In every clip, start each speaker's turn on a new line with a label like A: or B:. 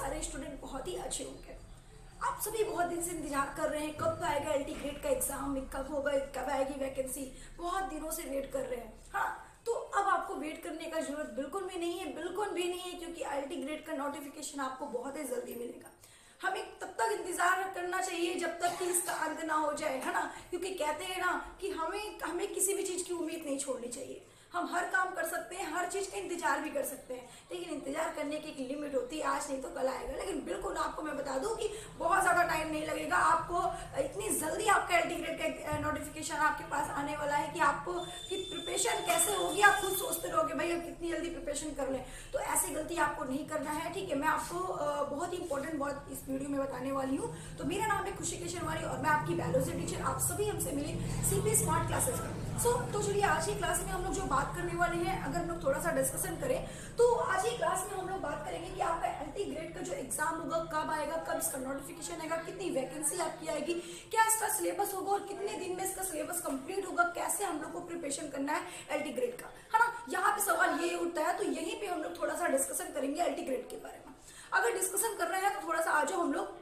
A: सारे स्टूडेंट बहुत ही अच्छे होंगे। आप सभी बहुत दिन से इंतजार कर रहे हैं कब आएगा एलटी ग्रेड का एग्जाम, कब होगा, कब आएगी वैकेंसी, बहुत दिनों से वेट कर रहे हैं। हाँ, तो अब आपको वेट करने का जरूरत बिल्कुल भी नहीं है, बिल्कुल भी नहीं है, क्योंकि एलटी ग्रेड का नोटिफिकेशन आपको बहुत ही जल्दी मिलेगा। हमें तब तक इंतजार करना चाहिए जब तक कि इसका अंत ना हो जाए, है ना, क्योंकि कहते हैं ना कि हमें किसी भी चीज की उम्मीद नहीं छोड़नी चाहिए। हम हर काम कर सकते हैं, हर चीज का इंतजार भी कर सकते हैं, लेकिन इंतजार करने की एक लिमिट होती है, आज नहीं तो कल आएगा। लेकिन बिल्कुल आपको मैं बता दूं कि बहुत ज्यादा टाइम नहीं लगेगा, आपको इतनी जल्दी आपका एलटी ग्रेड का नोटिफिकेशन आपके पास आने वाला है कि आपको कि प्रिपरेशन कैसे होगी आप खुद सोचते रहोगे भाई अब कितनी जल्दी प्रिपरेशन कर लें। तो ऐसी गलती आपको नहीं करना है, ठीक है। मैं आपको बहुत ही इंपॉर्टेंट बात इस वीडियो में बताने वाली हूँ। तो मेरा नाम है खुशी केशरवानी और मैं आपकी बायोलॉजी टीचर। आप सभी हमसे मिले सीपी स्मार्ट क्लासेस में। तो चलिए आज की क्लास में हम लोग जो बात करने वाले हैं, अगर हम लोग थोड़ा सा डिस्कशन करें तो आज की क्लास में हम लोग बात करेंगे कि आपका एलटी ग्रेड का जो एग्जाम होगा कब आएगा, कब इसका नोटिफिकेशन आएगा, कितनी वैकेंसी आपकी आएगी, क्या इसका सिलेबस होगा और कितने दिन में इसका सिलेबस कंप्लीट होगा, कैसे हम लोग को प्रिपरेशन करना है एलटी ग्रेड का, है ना। यहाँ पे सवाल ये उठता है, तो यहीं पे हम लोग थोड़ा सा डिस्कशन करेंगे एलटी ग्रेड के बारे में। अगर डिस्कशन कर रहे हैं तो थोड़ा सा आ जाओ हम लोग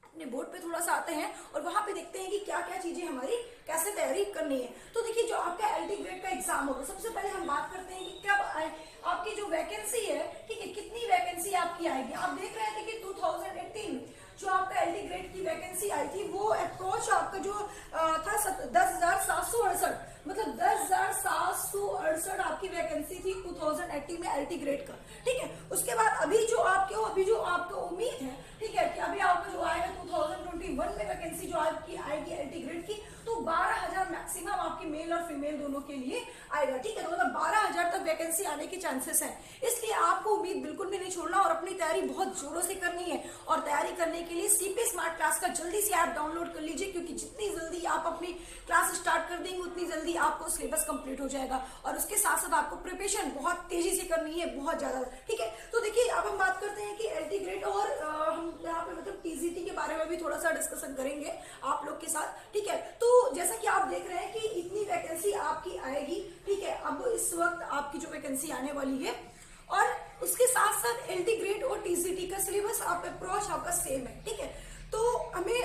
A: अपने बोर्ड पे थोड़ा सा आते हैं और वहां पे देखते हैं कि क्या क्या चीजें हमारी कैसे तैयारी करनी है। तो देखिए जो आपका एलटी ग्रेड का एग्जाम होगा, सबसे पहले हम बात करते हैं कि कब आपकी जो वैकेंसी है, ठीक है, कितनी वैकेंसी आपकी आएगी। आप देख रहे थे कि 2018 में जो आपका एलटी ग्रेड की वैकेंसी आई थी वो अप्रोच आपका जो था 10,768, मतलब 10,768 आपकी वैकेंसी थी 2018 में एलटी ग्रेड का, ठीक है। उसके बाद अभी जो आपको उम्मीद है, ठीक है, कि अभी आपका जो आएगा 2021 में वैकेंसी जो आपकी आएगी एलटी ग्रेड की, तो 12,000 मैक्सिमम आपकी मेल और फीमेल दोनों के लिए आएगा, ठीक है। तो मतलब 12,000 तक वैकेंसी आने के चांसेस हैं, इसलिए आपको उम्मीद बिल्कुल भी नहीं छोड़ना और अपनी तैयारी बहुत जोरों से करनी है। और तैयारी करने के लिए सीपी स्मार्ट क्लास का जल्दी से ऐप डाउनलोड कर लीजिए, क्योंकि जितनी जल्दी आप अपनी क्लास स्टार्ट कर देंगे उतनी जल्दी आपको सिलेबस कंप्लीट हो जाएगा और उसके साथ साथ आपको प्रिपरेशन बहुत तेजी से करनी है, बहुत ज्यादा, ठीक है। तो देखिए अब हम बात करते हैं कि एलटी ग्रेड और हम यहाँ पे मतलब टीजीटी के बारे में भी थोड़ा सा डिस्कशन करेंगे आप लोग के साथ, ठीक है। तो जैसा कि आप देख रहे हैं कि इतनी वैकेंसी आपकी आएगी, ठीक है। अब इस वक्त आपकी जो वैकेंसी आने वाली है और उसके साथ साथ एलटी ग्रेड और टीजीटी का सिलेबस आप अप्रोच आपका सेम है, ठीक है। तो हमें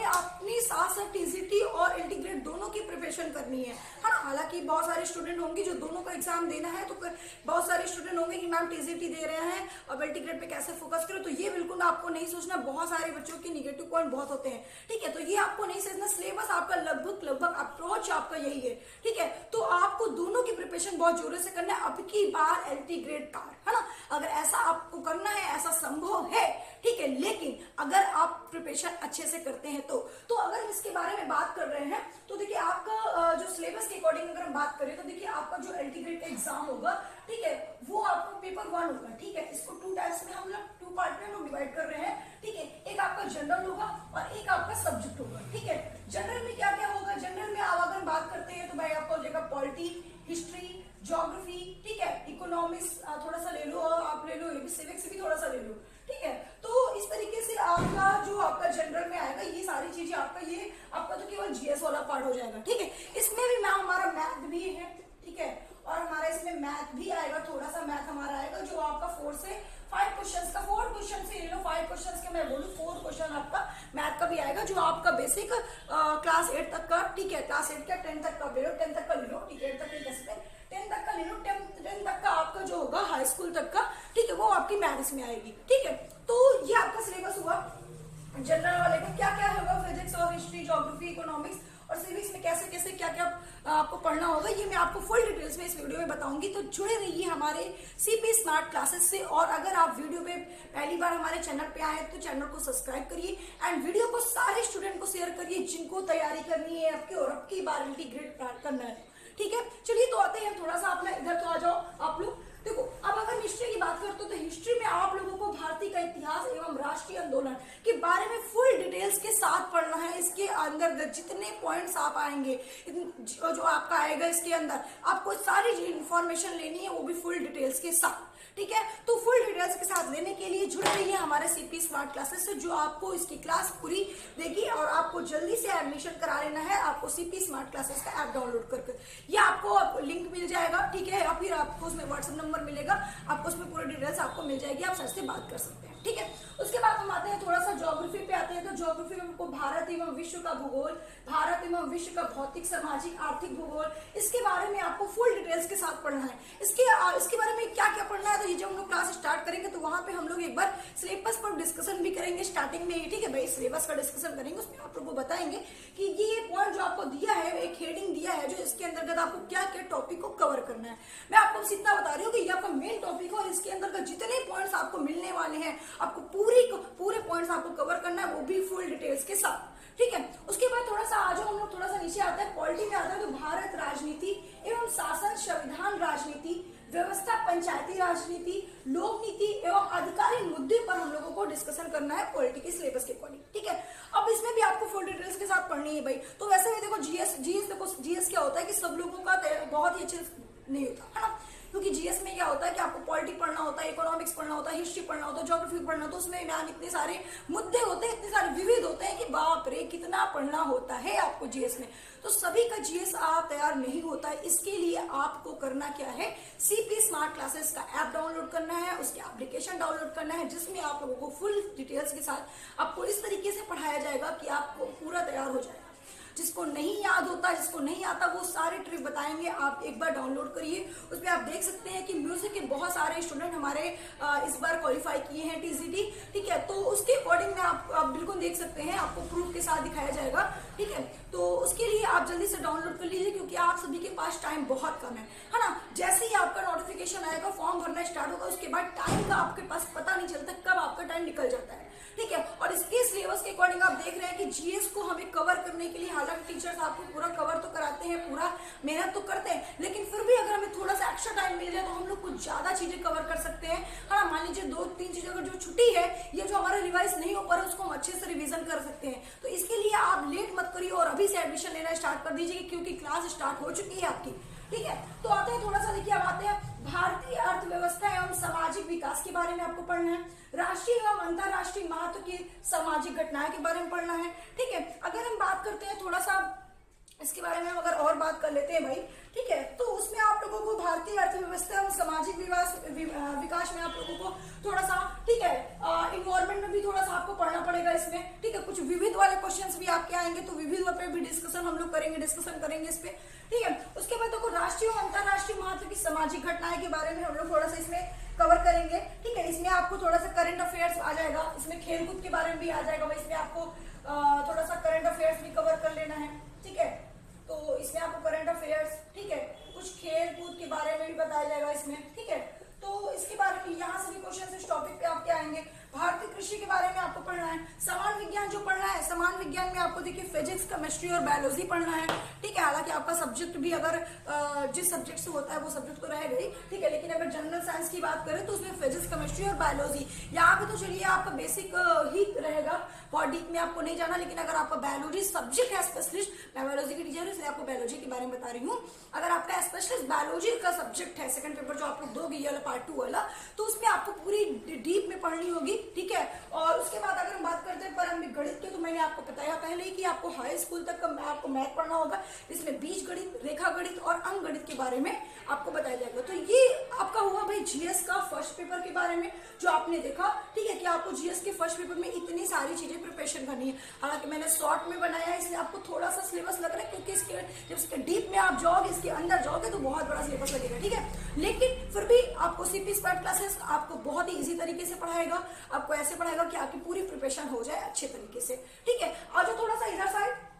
A: अपनी साथ साथ टीजीटी और एलटी ग्रेड दोनों की प्रिपरेशन करनी है ना। हालांकि बहुत सारे स्टूडेंट होंगे जो दोनों का एग्जाम देना है, तो बहुत सारे स्टूडेंट होंगे कि मैम टीजीटी दे रहे हैं अब एलटी ग्रेड पे कैसे फोकस करें। तो ये बिल्कुल आपको नहीं सोचना, बहुत सारे बच्चों के निगेटिव पॉइंट बहुत होते हैं, ठीक है। तो ये आपको नहीं सोचना, सिलेबस आपका लगभग अप्रोच आपका यही है, ठीक है। तो आपको दोनों की प्रिपरेशन बहुत जोरों से करना है अब की बार एलटी ग्रेड का, है ना। अगर ऐसा आपको करना है, ऐसा संभव है, ठीक है, लेकिन अगर आप प्रिपरेशन अच्छे से करते हैं तो अगर इसके बारे में बात कर रहे हैं तो देखिए आपका जो सिलेबस के अकॉर्डिंग अगर हम बात करें तो देखिए आपका जो एलटी ग्रेड का एग्जाम होगा, ठीक है, वो आपको पेपर 1 होगा, ठीक है। इसको 2 टाइप्स में हम लोग 2 पार्ट में हम डिवाइड कर रहे हैं, ठीक है। एक आपका जनरल होगा और एक आपका सब्जेक्ट होगा, ठीक है। जनरल में क्या क्या होगा, जनरल में आप अगर बात करते हैं तो भाई आपको हो जाएगा पॉलिटी, हिस्ट्री, ज्योग्राफी, ठीक है, इकोनॉमिक्स थोड़ा सा ले लो और आप ले लो सिविक्स भी थोड़ा सा ले लो, ठीक है। तो इस तरीके से आपका जो आपका जनरल में आएगा ये सारी चीजें आपका तो केवल जीएस वाला पार्ट हो जाएगा, ठीक है। इसमें भी हमारा मैथ भी है, ठीक है, और हमारा इसमें मैथ भी आएगा, थोड़ा सा मैथ हमारा आएगा जो आपका 4 से 5 क्वेश्चन का 4 क्वेश्चन से ले लो, 5 क्वेश्चन के मैं बोलूँ 4 क्वेश्चन आपका मैथ का भी आएगा जो आपका बेसिक क्लास 8 तक का, ठीक है, क्लास 8 का 10 तक का ले लो, 10 तक का ले लो, ठीक है, 8 तक नहीं कह सकते, 10 तक का ले लो, 10 तक का आपका जो होगा हाई स्कूल तक का, ठीक है, वो आपकी मैथ्स में आएगी, ठीक है। तो ये आपका सिलेबस हुआ जनरल वाले का, क्या क्या होगा फिजिक्स और हिस्ट्री, ज्योग्राफी, इकोनॉमिक्स और सिविक्स में कैसे कैसे क्या क्या आपको पढ़ना होगा, ये मैं आपको फुल डिटेल्स में इस वीडियो में बताऊंगी। तो जुड़े रहिए हमारे सीपी स्मार्ट क्लासेस से। और अगर आप वीडियो पे पहली बार हमारे चैनल पे आए तो चैनल को सब्सक्राइब करिए एंड वीडियो को सारे स्टूडेंट को शेयर करिए जिनको तैयारी करनी है आपकी और अब की बार एलटी ग्रेड करना है, ठीक है। चलिए तो आते हैं, थोड़ा सा अपना इधर तो आ जाओ आप लोग। देखो अब अगर हिस्ट्री की बात करते हो तो हिस्ट्री में आप लोगों को भारतीय का इतिहास एवं राष्ट्रीय आंदोलन के बारे में फुल डिटेल्स के साथ पढ़ना है। इसके अंदर जितने पॉइंट्स आप आएंगे, जो आपका आएगा इसके अंदर आपको सारी इंफॉर्मेशन लेनी है, वो भी फुल डिटेल्स के साथ, ठीक है। तो फुल डिटेल्स के साथ लेने के लिए जुड़े रहिए हमारे सीपी स्मार्ट क्लासेस से, जो आपको इसकी क्लास पूरी देगी और आपको जल्दी से एडमिशन करा लेना है। आपको सीपी स्मार्ट क्लासेस का ऐप डाउनलोड करके ये आपको लिंक मिल जाएगा, ठीक है, या फिर आपको उसमें व्हाट्सएप नंबर मिलेगा, आपको उसमें पूरी डिटेल्स आपको मिल जाएगी, आप सर से बात कर सकते हैं, ठीक है। उसके बाद हम आते हैं थोड़ा सा ज्योग्राफी पे आते हैं। तो ज्योग्राफी में हमको भारत एवं विश्व का भूगोल, भारत एवं विश्व का भौतिक सामाजिक आर्थिक भूगोल, इसके बारे में आपको फुल डिटेल्स के साथ पढ़ना है। इसके बारे में क्या क्या पढ़ना है, तो ये जब हम लोग क्लास स्टार्ट करेंगे तो वहां पे हम लोग एक बार सिलेबस पर डिस्कशन भी करेंगे स्टार्टिंग में, ठीक है भाई, सिलेबस का डिस्कशन करेंगे। उसमें आप लोग को बताएंगे कि ये पॉइंट जो आपको दिया है, एक हेडिंग दिया है जो इसके अंतर्गत आपको क्या क्या टॉपिक को कवर करना है। मैं आपको बस इतना बता रही हूँ कि ये आपका मेन टॉपिक है और इसके अंतर्गत जितने पॉइंट्स आपको मिलने वाले हैं, आपको पूरे पॉइंट्स आपको कवर करना है, वो भी फुल डिटेल्स के साथ, ठीक है। उसके बाद थोड़ा सा आ जाओ, हम लोग थोड़ा सा नीचे आता है, पॉलिटी में आता है। तो भारत राजनीति एवं शासन, संविधान राजनीति व्यवस्था, पंचायती राजनीति, लोक नीति एवं अधिकारी मुद्दे पर हम लोगों को डिस्कशन करना है पॉलिटी के सिलेबस के अकॉर्डिंग, ठीक है। अब इसमें भी आपको फुल डिटेल्स के साथ पढ़नी है भाई। तो वैसे भी देखो जीएस क्या होता है कि सब लोगों का बहुत ही अच्छे नहीं होता है ना, क्योंकि जीएस में क्या होता है कि आपको पॉलिटी पढ़ना होता है, इकोनॉमिक्स पढ़ना होता है, हिस्ट्री पढ़ना होता है, ज्योग्राफी पढ़ना होता है। उसमें मैम इतने सारे मुद्दे होते हैं, इतने सारे विविध होते हैं कि बाप रे कितना पढ़ना होता है आपको जीएस में। तो सभी का जीएस आप तैयार नहीं होता है। इसके लिए आपको करना क्या है, सीपी स्मार्ट क्लासेस का ऐप डाउनलोड करना है, उसके एप्लीकेशन डाउनलोड करना है, जिसमें आप लोगों को फुल डिटेल्स के साथ आपको इस तरीके से पढ़ाया जाएगा कि आपको पूरा तैयार हो जाएगा। जिसको नहीं याद होता, जिसको नहीं आता, वो सारे ट्रिक बताएंगे। आप एक बार डाउनलोड करिए, उसमें आप देख सकते हैं कि म्यूजिक के बहुत सारे स्टूडेंट हमारे इस बार क्वालिफाई किए हैं टीजीटी, ठीक है। तो उसके अकॉर्डिंग में आप बिल्कुल देख सकते हैं, आपको प्रूफ के साथ दिखाया जाएगा, ठीक है। तो उसके लिए आप जल्दी से डाउनलोड कर लीजिए, क्योंकि आप सभी के पास टाइम बहुत कम है ना। जैसे ही आपका नोटिफिकेशन आएगा, फॉर्म भरना स्टार्ट होगा, उसके बाद टाइम का आपके पास पता नहीं चलता कब आपका टाइम निकल जाता है, ठीक है। और इसके सिलेबस के अकॉर्डिंग आप देख रहे हैं कि जीएस को हमें कवर करने के लिए, हालांकि टीचर्स आपको पूरा कवर तो कराते हैं, पूरा मेहनत तो करते हैं, लेकिन फिर भी अगर हमें थोड़ा सा एक्स्ट्रा टाइम मिल जाए तो हम लोग कुछ ज्यादा चीजें कवर कर सकते हैं, हाँ। मान लीजिए 2-3 चीजें अगर जो छुट्टी है या जो हमारा रिवाइज नहीं हो पा रहा है, उसको हम अच्छे से रिवीजन कर सकते हैं। तो इसके लिए आप लेट मत करिए और अभी से एडमिशन लेना स्टार्ट कर दीजिए, क्योंकि क्लास स्टार्ट हो चुकी है आपकी, ठीक है। तो आते हैं थोड़ा सा, देखिए अब आते हैं भारतीय अर्थव्यवस्था एवं सामाजिक विकास के बारे में आपको पढ़ना है। राष्ट्रीय एवं अंतरराष्ट्रीय महत्व की सामाजिक घटनाएं के बारे में पढ़ना है, ठीक है। अगर हम बात करते हैं थोड़ा सा इसके बारे में, हम अगर और बात कर लेते हैं भाई, ठीक है, तो उसमें आप लोगों को भारतीय अर्थव्यवस्था और सामाजिक विकास में आप लोगों को थोड़ा सा, ठीक है, इन्वायरमेंट में भी थोड़ा सा आपको पढ़ना पड़ेगा इसमें, ठीक है। कुछ विविध वाले क्वेश्चंस भी आपके आएंगे, तो विविध पे भी डिस्कशन हम लोग करेंगे, डिस्कशन करेंगे इस पे, ठीक है। उसके बाद देखो राष्ट्रीय और अंतरराष्ट्रीय महत्व की सामाजिक घटनाएं के बारे में हम लोग थोड़ा सा इसमें कवर करेंगे, ठीक है। इसमें आपको थोड़ा सा करंट अफेयर्स आ जाएगा, इसमें खेलकूद के बारे में भी आ जाएगा, इसमें आपको थोड़ा सा करंट अफेयर्स भी कवर कर लेना है, ठीक है। तो इसमें आपको करंट अफेयर्स, ठीक है, कुछ खेल कूद के बारे में भी बताया जाएगा इसमें, ठीक है। तो इसके बारे में यहाँ से भी क्वेश्चन इस टॉपिक पे आपके आएंगे। भारतीय कृषि के बारे में आपको पढ़ना है। समान विज्ञान जो पढ़ना है, समान विज्ञान में आपको देखिए फिजिक्स, केमिस्ट्री और बायोलॉजी पढ़ना है, ठीक है। हालांकि आपका सब्जेक्ट भी अगर जिस सब्जेक्ट से होता है वो सब्जेक्ट तो रहेगा ही, ठीक है, लेकिन अगर जनरल साइंस की बात करें तो उसमें फिजिक्स, केमिस्ट्री और बायोलॉजी, यहाँ पे तो चलिए आपका बेसिक ही रहेगा, बहुत डीप में आपको नहीं जाना। लेकिन अगर आपका बायोलॉजी सब्जेक्ट है स्पेशलिस्ट, मैं बायोलॉजी की टीचर हूँ इसलिए आपको बायोलॉजी के बारे में बता रही हूँ। अगर आपका स्पेशलिस्ट बायोलॉजी का सब्जेक्ट है, सेकंड पेपर जो आप लोग दोगे ये वाला पार्ट 2 वाला, तो उसमें आपको पूरी डीप में पढ़नी होगी, ठीक है। और उसके बाद अगर हम बात करते हैं प्रारंभिक गणित की, तो मैंने आपको बताया पहले ही कि आपको हाई स्कूल तक का आपको मैथ पढ़ना होगा, इसमें बीज गणित, रेखा गणित और अंक गणित के बारे में आपको बताया जाएगा। तो ये आपका हुआ भाई जीएस का फर्स्ट पेपर के बारे में, जो आपने देखा, ठीक है, कि आपको जीएस के फर्स्ट पेपर में इतनी सारी चीजें प्रिपरेशन करनी है। हालांकि मैंने शॉर्ट में बनाया है, इसलिए आपको थोड़ा सा सिलेबस लग रहा है, क्योंकि इसके जब इसके डीप में आप जाओगे, इसके अंदर जाओगे तो बहुत बड़ा सिलेबस लगेगा, ठीक है। लेकिन फिर भी आपको सीपी स्मार्ट क्लासेस आपको बहुत ही इजी तरीके से पढ़ाएगा, आपको ऐसे पढ़ाएगा कि आपकी पूरी प्रिपरेशन हो जाए अच्छे तरीके से, ठीक है। आज थोड़ा सा इधर साइड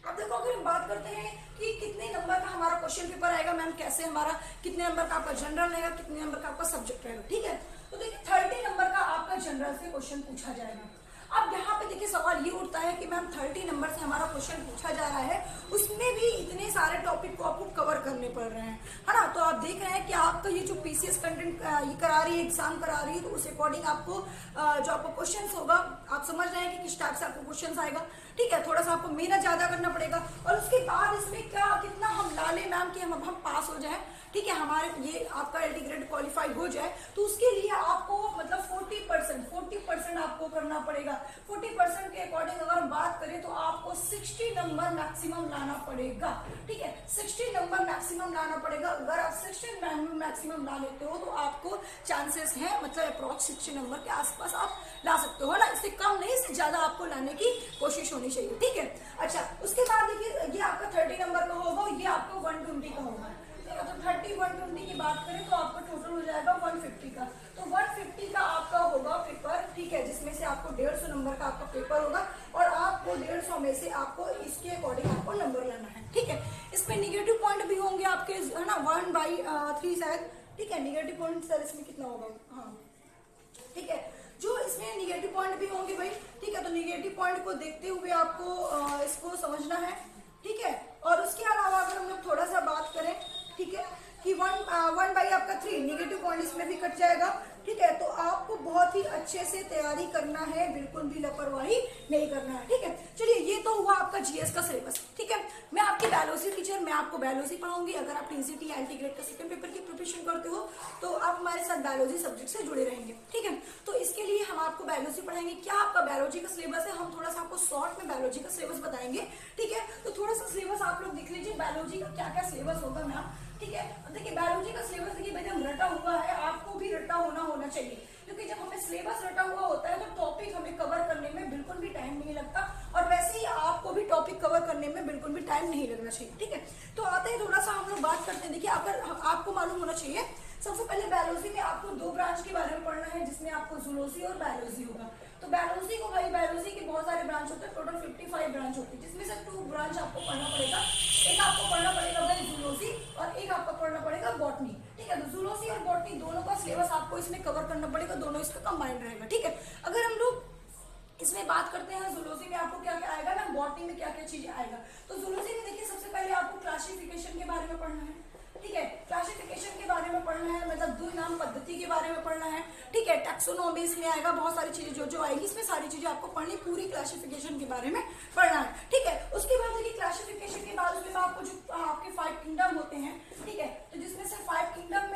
A: अब देखो, अगर हम बात करते हैं कि कितने नंबर का हमारा क्वेश्चन पेपर आएगा, मैम कैसे हमारा कितने नंबर का आपका जनरल रहेगा, कितने नंबर का आपका सब्जेक्ट रहेगा, ठीक है। तो देखिए 30 नंबर का आपका जनरल से क्वेश्चन पूछा जाएगा। अब यहाँ पे देखिए सवाल ये उठता है कि मैम 30 नंबर से हमारा क्वेश्चन पूछा जा रहा है, उसमें भी इतने सारे टॉपिक को आपको कवर करने पड़ रहे हैं, है ना। तो आप देख रहे हैं कि आपका ये जो पीसीएस कंटेंट ये करा रही है, एग्जाम करा रही है, तो उस अकॉर्डिंग आपको जो आपका क्वेश्चन होगा, आप समझ रहे हैं कि किस टाइप से आपको क्वेश्चन आएगा, ठीक है। थोड़ा सा आपको मेहनत ज्यादा करना पड़ेगा, और उसके बाद इसमें क्या कितना हम ला ले मैम कि हम पास हो जाए, ठीक है, हमारे ये आपका एलटी ग्रेड क्वालिफाई हो जाए, तो उसके लिए आपको मतलब 40% आपको करना पड़ेगा। 40% के अकॉर्डिंग अगर हम बात करें तो आपको 60 नंबर मैक्सिमम लाना पड़ेगा, ठीक है, 60 नंबर मैक्सिमम लाना पड़ेगा। अगर आप 60 नंबर मैक्सिमम ला लेते हो तो आपको चांसेस है, मतलब अप्रोक्स 60 नंबर के आसपास आप ला सकते हो, है ना। इससे कम नहीं, इससे ज्यादा आपको लाने की कोशिश होनी चाहिए, ठीक है। अच्छा, उसके बाद देखिए ये आपका 30 नंबर का होगा, ये आपको 120 का होगा। तो 30 120 की बात करें तो आपका टोटल हो जाएगा 150 का। तो 150 का आपका होगा पेपर, ठीक है, जिसमें से आपको 150 नंबर का आपका पेपर होगा और आपको 150 में से आपको इसके अकॉर्डिंग आपको नंबर लाना है, ठीक है। इसमें निगेटिव पॉइंट भी होंगे आपके, है ना, 1/3 शायद, ठीक है। निगेटिव पॉइंट सर इसमें कितना होगा, हाँ, ठीक है, जो इसमें निगेटिव पॉइंट भी होंगे भाई, ठीक है। तो निगेटिव पॉइंट को देखते हुए आपको इसको समझना है, ठीक है। और उसके अलावा अगर हम लोग थोड़ा सा बात करें, ठीक है, कि 1/3 निगेटिव पॉइंट इसमें भी कट जाएगा, ठीक है। तो आपको बहुत ही अच्छे से तैयारी करना है, बिल्कुल भी लापरवाही नहीं करना है, ठीक है। चलिए, ये तो हुआ आपका जीएस का सिलेबस, ठीक है। मैं आपकी बायोलॉजी टीचर, मैं आपको बायोलॉजी पढ़ाऊंगी। अगर आप टीजीटी एलटी ग्रेड का सेकंड पेपर की प्रिपरेशन करते हो तो आप हमारे साथ बायोलॉजी सब्जेक्ट से जुड़े रहेंगे, ठीक है। तो इसके लिए हम आपको बायोलॉजी पढ़ाएंगे। क्या आपका बायोलॉजी का सिलेबस है, हम थोड़ा सा आपको शॉर्ट में बायोलॉजी का सिलेबस बताएंगे, ठीक है। तो थोड़ा सा सिलेबस आप लोग देख लीजिए, बायोलॉजी का क्या क्या सिलेबस होगा मैम, ठीक है। देखिए, बायोलॉजी का सिलेबस देखिए भाई, जब रटा हुआ है, आपको भी रटा होना चाहिए, क्योंकि जब हमें सिलेबस रटा हुआ होता है तो टॉपिक हमें कवर करने में बिल्कुल भी टाइम नहीं लगता, और वैसे ही आपको भी टॉपिक कवर करने में बिल्कुल भी टाइम नहीं लगना चाहिए, ठीक है। तो आते हैं, थोड़ा सा हम लोग बात करते हैं। देखिए, अगर आपको मालूम होना चाहिए, सबसे पहले बायोलॉजी में आपको 2 ब्रांच के बारे में पढ़ना है, जिसमें आपको जूलॉजी और बायोलॉजी होगा। तो बायोलॉजी को भाई, बायोलॉजी के बहुत सारे ब्रांच होते हैं, टोटल 55 ब्रांच होती है, जिसमें से 2 ब्रांच आपको पढ़ना पड़ेगा। एक आपको पढ़ना पड़ेगा भाई जूलॉजी, और एक आपको पढ़ना पड़ेगा बॉटनी, ठीक है। तो जूलॉजी और बॉटनी दोनों का सिलेबस आपको इसमें कवर करना पड़ेगा, दोनों इसका कंबाइंड रहेगा, ठीक है। अगर हम लोग इसमें बात करते हैं, जूलॉजी में आपको क्या क्या आएगा ना, बॉटनी में क्या क्या चीजें आएगा। तो जूलॉजी में देखिए, सबसे पहले आपको क्लासिफिकेशन के बारे में पढ़ना है, ठीक है। क्लासिफिकेशन के बारे में पढ़ना है, मतलब द्विनाम पद्धति के बारे में पढ़ना है, ठीक है। टैक्सोनॉमी इसमें आएगा, बहुत सारी चीजें जो आएगी, इसमें सारी चीजें आपको पढ़नी, पूरी क्लासिफिकेशन के बारे में पढ़ना है, ठीक है। उसके बाद देखिए, क्लासिफिकेशन के बाद उसके बाद आपको जो आपके 5 किंगडम होते हैं, ठीक है। तो जिसमें से 5 किंगडम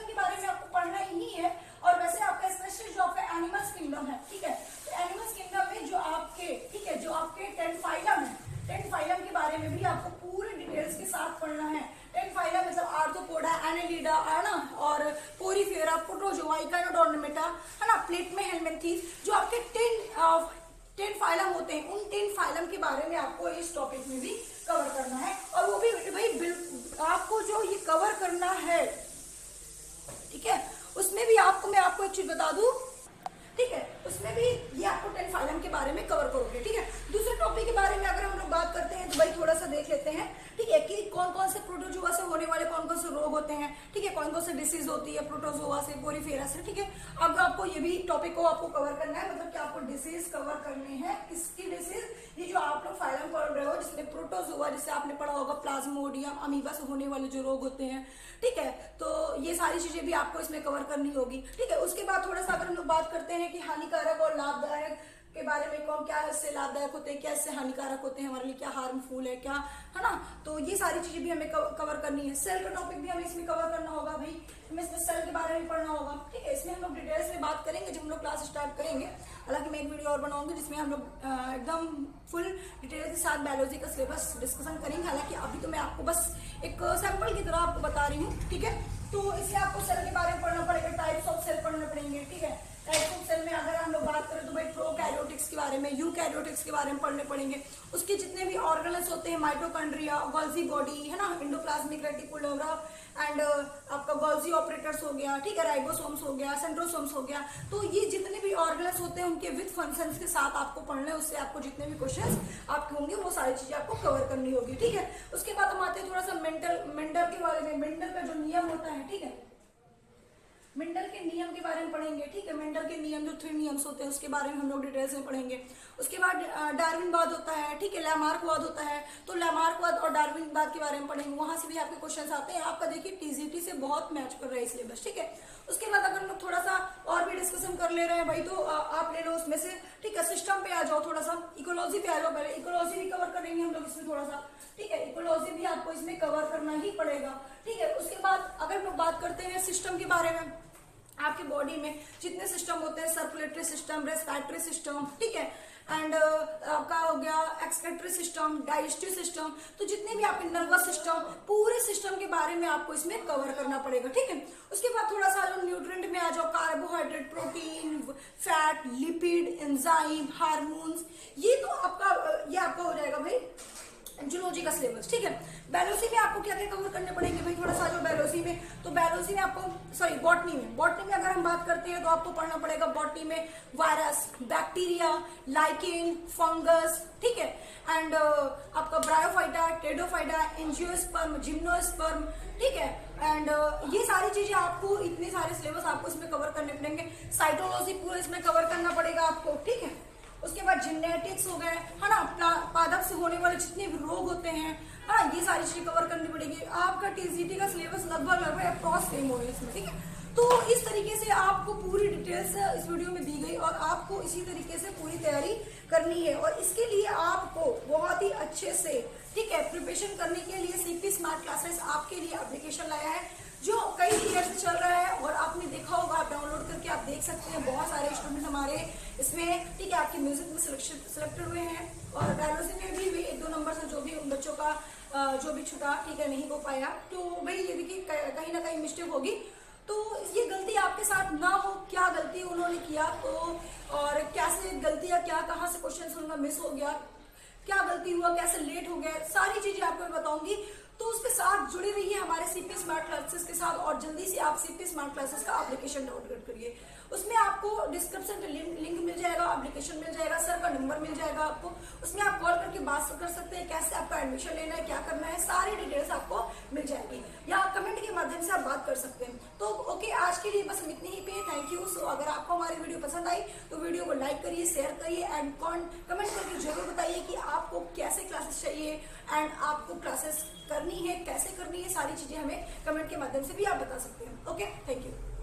A: के बारे में आपको पढ़ना ही है। और वैसे आपका स्पेशली जो आपका एनिमल्स किंगडम है, ठीक है। तो एनिमल्स किंगडम में जो आपके, ठीक है, जो आपके 10 फाइलम है, 10 फाइलम के बारे में भी आपको पूरे डिटेल्स के साथ पढ़ना है। 10 फाइलम मतलब आर्थ्रोपोडा, एनेलिडा, है ना, और पोरीफेरा, प्रोटोजोआ, इकाइनोडर्मेटा, है ना, प्लेटमे, हेलमिन्थीस, जो आपके 10 फाइलम होते हैं, उन 10 फाइलम के बारे में आपको इस टॉपिक में भी कवर करना है। और वो भी भाई आपको जो ये कवर करना है, ठीक है, उसमें भी मैं आपको एक चीज बता दूं, ठीक है, उसमें भी ये आपको 10 फाइलम के बारे में कवर करोगे, ठीक है। दूसरे टॉपिक के बारे में अगर हम लोग बात करते हैं तो भाई थोड़ा सा देख लेते हैं, ठीक है, कि कौन कौन से प्रोटोजोआ से होने वाले कौन कौन से रोग होते हैं, ठीक है, कौन कौन से डिसीज होती है प्रोटोजोआ से, पोरीफेरा से, ठीक है। अब आपको ये भी टॉपिक को आपको कवर करना है, मतलब कि आपको डिसीज कवर करने हैं। किसकी डिसीज? ये जो आप लोग फाइलम पढ़ रहे हो, जिसमें प्रोटोजोआ, जिससे आपने पढ़ा होगा प्लाज्मोडियम, अमीबा से होने वाले जो रोग होते हैं, ठीक है। तो ये सारी चीजें भी आपको इसमें कवर करनी होगी, ठीक है। उसके बाद थोड़ा सा अगर हम लोग बात करते हैं कि हानिकारक और लाभदायक के बारे में, कौन क्या इससे लाभदायक होते हैं, क्या इससे हानिकारक होते हैं, हमारे लिए क्या हार्मफुल है, क्या, है ना। तो ये सारी चीजें भी हमें कवर करनी है। सेल का टॉपिक भी हमें इसमें कवर करना होगा भाई, हमें इसमें सेल के बारे में पढ़ना होगा, ठीक है। इसमें हम लोग डिटेल्स में बात करेंगे जब हम लोग क्लास स्टार्ट करेंगे। हालांकि मैं एक वीडियो और बनाऊंगी जिसमें हम लोग एकदम फुल डिटेल के साथ बायोलॉजी का सिलेबस डिस्कशन करेंगे। हालांकि अभी तो मैं आपको बस एक सैंपल की तरह आपको बता रही हूँ, ठीक है। तो इसलिए आपको सेल के बारे में पढ़ना पड़ेगा, टाइप्स ऑफ सेल पढ़ने पड़ेंगे, ठीक है। टाइप्स ऑफ सेल में अगर हम लोग बात करें तो भाई प्रोकैरियोटिक्स के बारे में, यूकैरियोटिक्स के बारे में पढ़ने पड़ेंगे। उसके जितने भी ऑर्गेनल्स होते हैं, माइटोकॉन्ड्रिया, गोल्जी बॉडी, है ना, एंडोप्लाज्मिक रेटिकुलम एंड आपका गोल्जी ऑपरेटर्स हो गया, ठीक है, राइबोसोम्स हो गया, सेंट्रोसोम्स हो गया। तो ये जितने भी ऑर्गेनल्स होते हैं उनके विद फंक्शंस के साथ आपको पढ़ना है। उससे आपको जितने भी क्वेश्चंस आपके होंगे वो सारी चीजें आपको कवर करनी होगी, ठीक है। उसके बाद हम आते हैं थोड़ा सा मेंडल के बारे में। मेंडल का जो नियम होता है, ठीक है, मेंडल के नियम के बारे में पढ़ेंगे, ठीक है। मेंडल के नियम जो 3 नियम्स होते हैं उसके बारे में हम लोग डिटेल्स में पढ़ेंगे। उसके बाद डार्विनवाद होता है, ठीक है, लैमार्कवाद होता है। तो लैमार्कवाद और डार्विनवाद के बारे में पढ़ेंगे, वहां से भी आपके क्वेश्चंस आते हैं। आपका देखिए टीजीटी से बहुत मैच कर रहा है सिलेबस, ठीक है। उसके बाद अगर हम लोग थोड़ा सा और भी डिस्कशन कर ले रहे हैं भाई, तो आप ले लो उसमें से, ठीक है। सिस्टम पे आ जाओ, थोड़ा सा इकोलॉजी पे आ जाओ। पहले इकोलॉजी भी कवर करेंगे हम लोग इसमें थोड़ा सा, ठीक है। इकोलॉजी भी आपको इसमें कवर करना ही पड़ेगा, ठीक है। उसके बाद अगर हम लोग बात करते हैं सिस्टम के बारे में, आप आपकी बॉडी में जितने सिस्टम होते हैं, सर्कुलेटरी सिस्टम, रेस्पिरेटरी सिस्टम, ठीक है, एंड आपका हो गया एक्सक्रीटरी सिस्टम, डाइजेस्टिव सिस्टम, तो जितने भी आपके नर्वस सिस्टम, पूरे सिस्टम के बारे में आपको इसमें कवर करना पड़ेगा, ठीक है। उसके बाद थोड़ा सा जो न्यूट्रिएंट में आ जाओ, carbohydrate, protein, fat, lipid, enzyme, hormones, ये तो आपका हो जाएगा भाई जूलॉजी का सिलेबस, ठीक है। बायोलॉजी में आपको क्या क्या कवर करने पड़ेंगे भाई, थोड़ा सा जो बायोलॉजी में, तो बायोलॉजी में आपको बॉटनी में अगर हम बात करते हैं तो आपको पढ़ना पड़ेगा बॉटनी में वायरस, बैक्टीरिया, लाइकेन, फंगस, ठीक है, एंड आपका ब्रायोफाइटा, टेडोफाइटा, एंजियोस्पर्म, जिम्नोस्पर्म, ठीक है, एंड ये सारी चीजें आपको, इतने सारे सिलेबस आपको इसमें कवर करने पड़ेंगे। साइटोलॉजी पूरा इसमें कवर करना पड़ेगा आपको, ठीक है। उसके बाद जेनेटिक्स हो गए, है ना, पादप से होने वाले जितने भी रोग होते हैं, हाँ, ये सारी चीजें कवर करनी पड़ेगी। आपका टीजीटी का सिलेबस लगभग अप्रॉक्स सेम हो गया इसमें, ठीक है। तो इस तरीके से आपको पूरी डिटेल्स इस वीडियो में दी गई और आपको इसी तरीके से पूरी तैयारी करनी है और इसके लिए आपको बहुत ही अच्छे से, ठीक है, प्रिपरेशन करने के लिए सीपी स्मार्ट क्लासेस आपके लिए एप्लीकेशन लाया है जो कई ईयर से चल रहा है और आपने देखा होगा, आप डाउनलोड करके आप देख सकते हैं। बहुत सारे स्टूडेंट हमारे इसमें, ठीक है, आपके म्यूजिक में सिलेक्टेड हुए हैं और बायोलॉजी में भी 1-2 नंबर से जो भी उन बच्चों का जो भी छुटा, ठीक है, नहीं हो पाया, तो भाई ये भी कहीं ना कहीं मिस्टेक होगी, तो ये गलती आपके साथ ना हो। क्या गलती उन्होंने किया तो, और कैसे गलतियां, क्या कहाँ से क्वेश्चन उनका मिस हो गया, क्या गलती हुआ, कैसे लेट हो गया, सारी चीजें आपको मैं बताऊंगी। तो उसके साथ जुड़ी रहिए हमारे सीपी स्मार्ट क्लासेस के साथ और जल्दी से आप सीपी स्मार्ट क्लासेस का एप्लीकेशन डाउनलोड करिए। उसमें आपको डिस्क्रिप्शन में लिंक मिल जाएगा, एप्लीकेशन मिल जाएगा, सर का नंबर मिल जाएगा आपको, उसमें आप कॉल करके बात कर सकते हैं, कैसे आपका एडमिशन लेना है, क्या करना है, सारी डिटेल्स आपको मिल जाएगी, या कमेंट के माध्यम से आप बात कर सकते हैं। तो ओके, आज के लिए बस हम इतने ही पे, थैंक यू। सो अगर आपको हमारी वीडियो पसंद आई तो वीडियो को लाइक करिए, शेयर करिए एंड कमेंट करके जरूर बताइए कि आपको कैसे क्लासेस चाहिए एंड आपको क्लासेस करनी है, कैसे करनी है, सारी चीजें हमें कमेंट के माध्यम से भी आप बता सकते हैं। Okay, thank you.